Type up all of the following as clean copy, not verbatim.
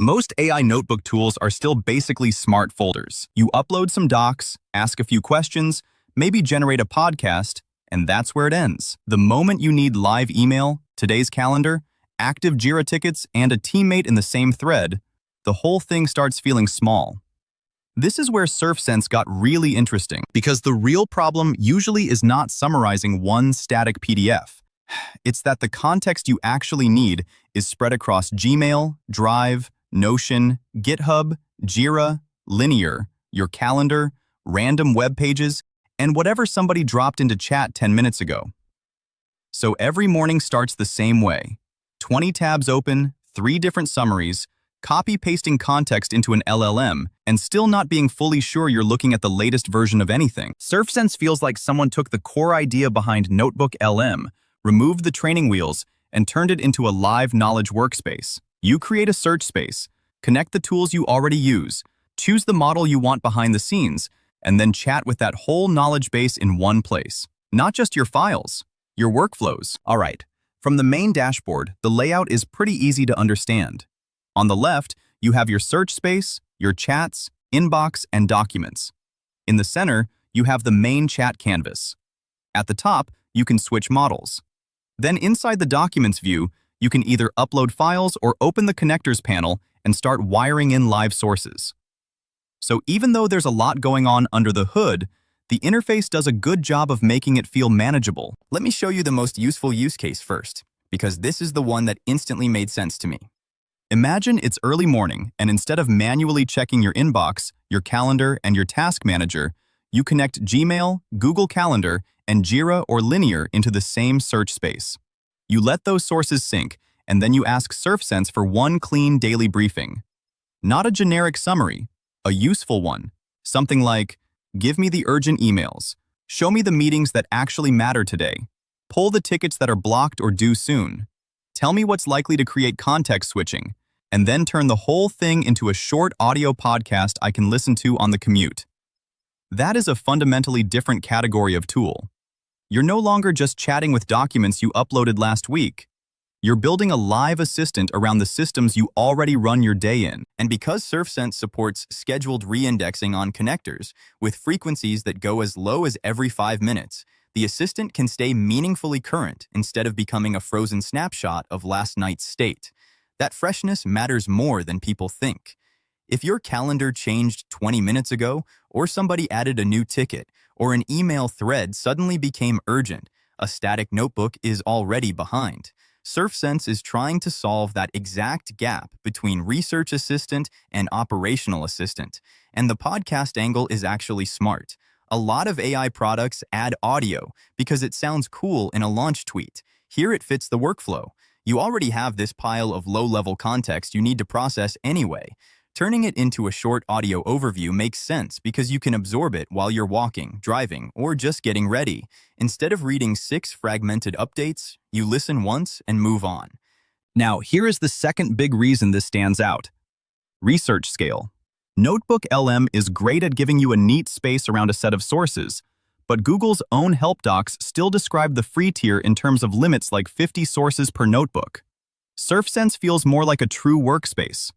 Most AI notebook tools are still basically smart folders. You upload some docs, ask a few questions, maybe generate a podcast, and that's where it ends. The moment you need live email, today's calendar, active Jira tickets, and a teammate in the same thread, the whole thing starts feeling small. This is where SurfSense got really interesting, because the real problem usually is not summarizing one static PDF. It's that the context you actually need is spread across Gmail, Drive, Notion, GitHub, Jira, Linear, your calendar, random web pages, and whatever somebody dropped into chat 10 minutes ago. So every morning starts the same way. 20 tabs open, 3 different summaries, copy-pasting context into an LLM, and still not being fully sure you're looking at the latest version of anything. SurfSense feels like someone took the core idea behind NotebookLM, removed the training wheels, and turned it into a live knowledge workspace. You create a search space, connect the tools you already use, choose the model you want behind the scenes, and then chat with that whole knowledge base in one place. Not just your files, your workflows. All right, from the main dashboard, the layout is pretty easy to understand. On the left, you have your search space, your chats, inbox, and documents. In the center, you have the main chat canvas. At the top, you can switch models. Then inside the Documents view, you can either upload files or open the Connectors panel and start wiring in live sources. So even though there's a lot going on under the hood, the interface does a good job of making it feel manageable. Let me show you the most useful use case first, because this is the one that instantly made sense to me. Imagine it's early morning, and instead of manually checking your inbox, your calendar, and your task manager, you connect Gmail, Google Calendar, and Jira or Linear into the same search space. You let those sources sync, and then you ask SurfSense for one clean daily briefing. Not a generic summary, a useful one. Something like, give me the urgent emails, show me the meetings that actually matter today, pull the tickets that are blocked or due soon, tell me what's likely to create context switching, and then turn the whole thing into a short audio podcast I can listen to on the commute. That is a fundamentally different category of tool. You're no longer just chatting with documents you uploaded last week. You're building a live assistant around the systems you already run your day in. And because SurfSense supports scheduled reindexing on connectors with frequencies that go as low as every 5 minutes, the assistant can stay meaningfully current instead of becoming a frozen snapshot of last night's state. That freshness matters more than people think. If your calendar changed 20 minutes ago, or somebody added a new ticket, or an email thread suddenly became urgent, a static notebook is already behind. SurfSense is trying to solve that exact gap between Research Assistant and Operational Assistant, and the podcast angle is actually smart. A lot of AI products add audio because it sounds cool in a launch tweet. Here it fits the workflow. You already have this pile of low-level context you need to process anyway. Turning it into a short audio overview makes sense because you can absorb it while you're walking, driving, or just getting ready. Instead of reading 6 fragmented updates, you listen once and move on. Now, here is the second big reason this stands out. Research scale. NotebookLM is great at giving you a neat space around a set of sources, but Google's own help docs still describe the free tier in terms of limits like 50 sources per notebook. SurfSense feels more like a true workspace.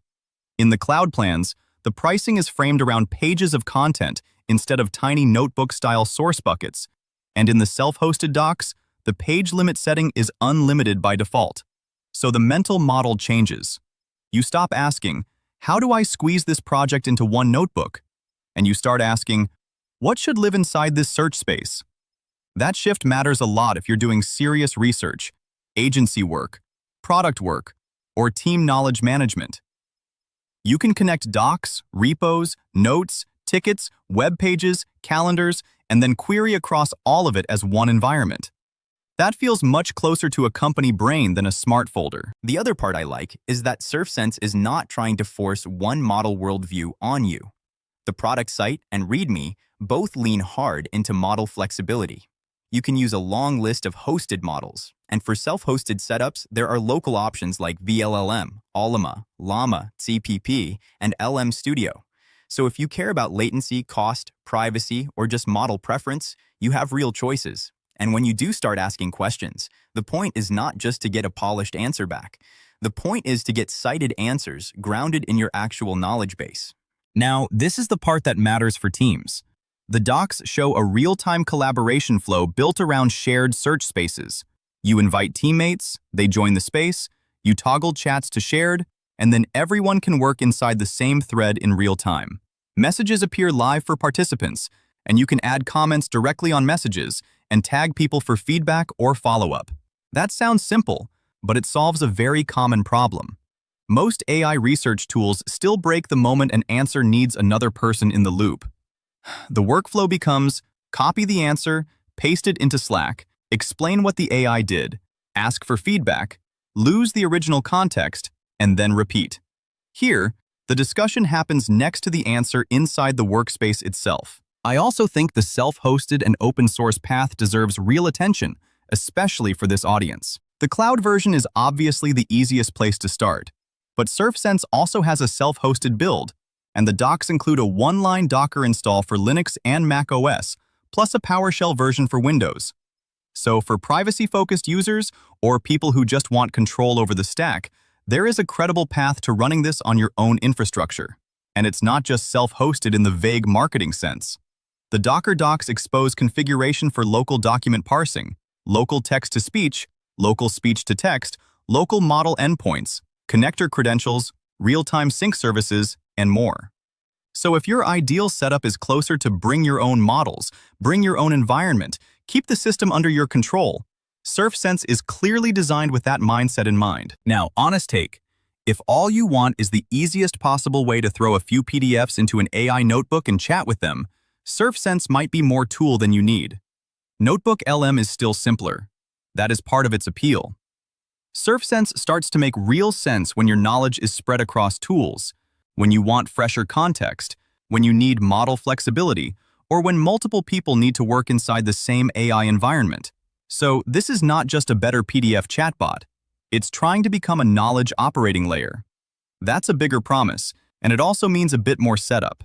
In the cloud plans, the pricing is framed around pages of content instead of tiny notebook-style source buckets, and in the self-hosted docs, the page limit setting is unlimited by default. So the mental model changes. You stop asking, how do I squeeze this project into one notebook? And you start asking, what should live inside this search space? That shift matters a lot if you're doing serious research, agency work, product work, or team knowledge management. You can connect docs, repos, notes, tickets, web pages, calendars, and then query across all of it as one environment. That feels much closer to a company brain than a smart folder. The other part I like is that SurfSense is not trying to force one model worldview on you. The product site and README both lean hard into model flexibility. You can use a long list of hosted models, and for self-hosted setups, there are local options like VLLM, Allama, Llama, CPP, and LM Studio. So if you care about latency, cost, privacy, or just model preference, you have real choices. And when you do start asking questions, the point is not just to get a polished answer back. The point is to get cited answers grounded in your actual knowledge base. Now, this is the part that matters for teams. The docs show a real-time collaboration flow built around shared search spaces. You invite teammates, they join the space, you toggle chats to shared, and then everyone can work inside the same thread in real time. Messages appear live for participants, and you can add comments directly on messages and tag people for feedback or follow-up. That sounds simple, but it solves a very common problem. Most AI research tools still break the moment an answer needs another person in the loop. The workflow becomes copy the answer, paste it into Slack, explain what the AI did, ask for feedback, lose the original context, and then repeat. Here, the discussion happens next to the answer inside the workspace itself. I also think the self-hosted and open-source path deserves real attention, especially for this audience. The cloud version is obviously the easiest place to start, but SurfSense also has a self-hosted build, and the docs include a one-line Docker install for Linux and Mac OS, plus a PowerShell version for Windows. So for privacy-focused users or people who just want control over the stack, there is a credible path to running this on your own infrastructure. And it's not just self-hosted in the vague marketing sense. The Docker docs expose configuration for local document parsing, local text-to-speech, local speech-to-text, local model endpoints, connector credentials, real-time sync services, and more. So if your ideal setup is closer to bring your own models, bring your own environment, keep the system under your control, SurfSense is clearly designed with that mindset in mind. Now, honest take, if all you want is the easiest possible way to throw a few PDFs into an AI notebook and chat with them, SurfSense might be more tool than you need. NotebookLM is still simpler. That is part of its appeal. SurfSense starts to make real sense when your knowledge is spread across tools, when you want fresher context, when you need model flexibility, or when multiple people need to work inside the same AI environment. So this is not just a better PDF chatbot. It's trying to become a knowledge operating layer. That's a bigger promise, and it also means a bit more setup.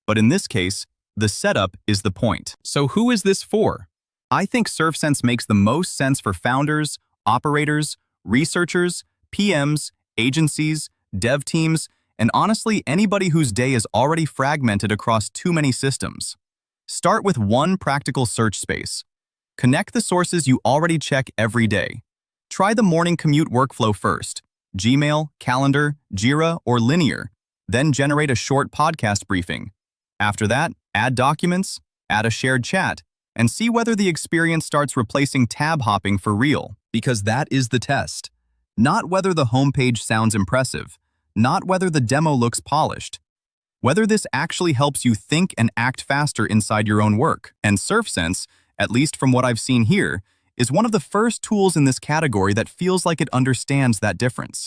But in this case, the setup is the point. So who is this for? I think SurfSense makes the most sense for founders, operators, researchers, PMs, agencies, dev teams, and honestly, anybody whose day is already fragmented across too many systems. Start with one practical search space. Connect the sources you already check every day. Try the morning commute workflow first, Gmail, Calendar, Jira, or Linear, then generate a short podcast briefing. After that, add documents, add a shared chat, and see whether the experience starts replacing tab hopping for real, because that is the test. Not whether the homepage sounds impressive, not whether the demo looks polished. Whether this actually helps you think and act faster inside your own work. And SurfSense, at least from what I've seen here, is one of the first tools in this category that feels like it understands that difference.